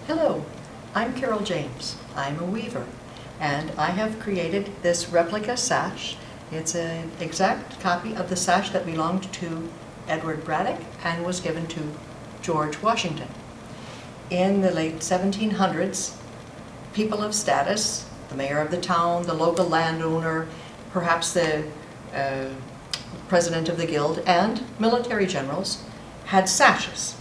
Hello, I'm Carol James. I'm a weaver, and I have created this replica sash. It's an exact copy of the sash that belonged to Edward Braddock and was given to George Washington. In the late 1700s, people of status, the mayor of the town, the local landowner, perhaps the president of the guild, and military generals had sashes.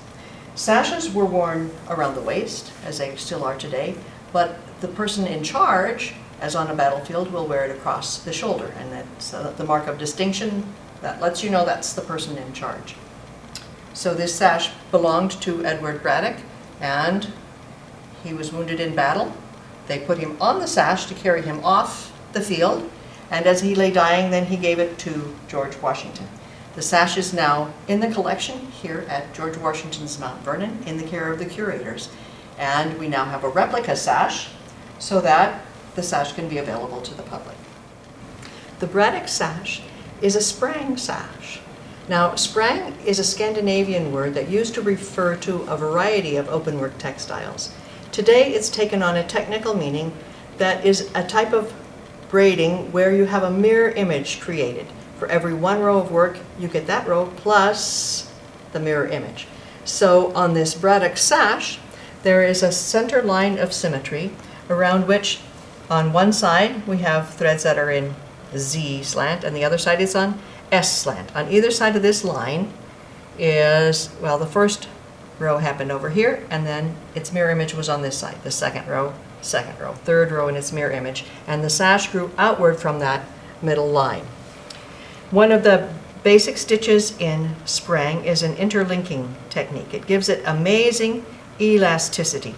Sashes were worn around the waist, as they still are today, but the person in charge, as on a battlefield, will wear it across the shoulder, and that's the mark of distinction. That lets you know that's the person in charge. So this sash belonged to Edward Braddock, and he was wounded in battle. They put him on the sash to carry him off the field, and as he lay dying, then he gave it to George Washington. The sash is now in the collection here at George Washington's Mount Vernon in the care of the curators. And we now have a replica sash so that the sash can be available to the public. The Braddock Sash is a Sprang sash. Now, Sprang is a Scandinavian word that used to refer to a variety of openwork textiles. Today, it's taken on a technical meaning that is a type of braiding where you have a mirror image created. For every one row of work, you get that row plus the mirror image. So on this Braddock sash, there is a center line of symmetry around which on one side we have threads that are in Z slant and the other side is on S slant. On either side of this line is, well, the first row happened over here, and then its mirror image was on this side. The second row, third row in its mirror image, and the sash grew outward from that middle line. One of the basic stitches in Sprang is an interlinking technique. It gives it amazing elasticity.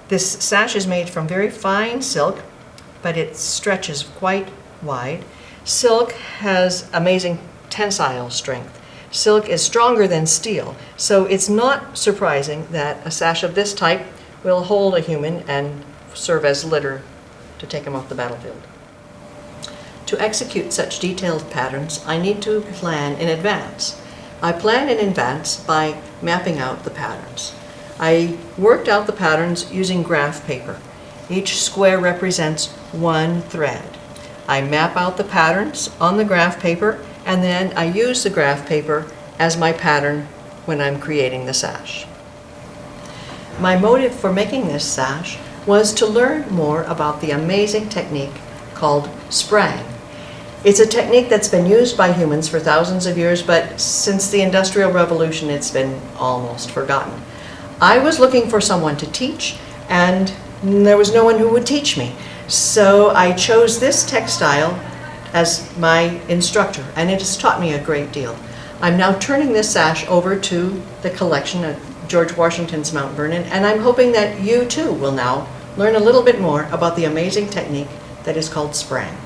This sash is made from very fine silk, but it stretches quite wide. Silk has amazing tensile strength. Silk is stronger than steel, so it's not surprising that a sash of this type will hold a human and serve as litter to take him off the battlefield. To execute such detailed patterns, I need to plan in advance. I plan in advance by mapping out the patterns. I worked out the patterns using graph paper. Each square represents one thread. I map out the patterns on the graph paper, and then I use the graph paper as my pattern when I'm creating the sash. My motive for making this sash was to learn more about the amazing technique called Sprang. It's a technique that's been used by humans for thousands of years, but since the Industrial Revolution, it's been almost forgotten. I was looking for someone to teach, and there was no one who would teach me. So I chose this textile as my instructor, and it has taught me a great deal. I'm now turning this sash over to the collection at George Washington's Mount Vernon, and I'm hoping that you too will now learn a little bit more about the amazing technique that is called Sprang.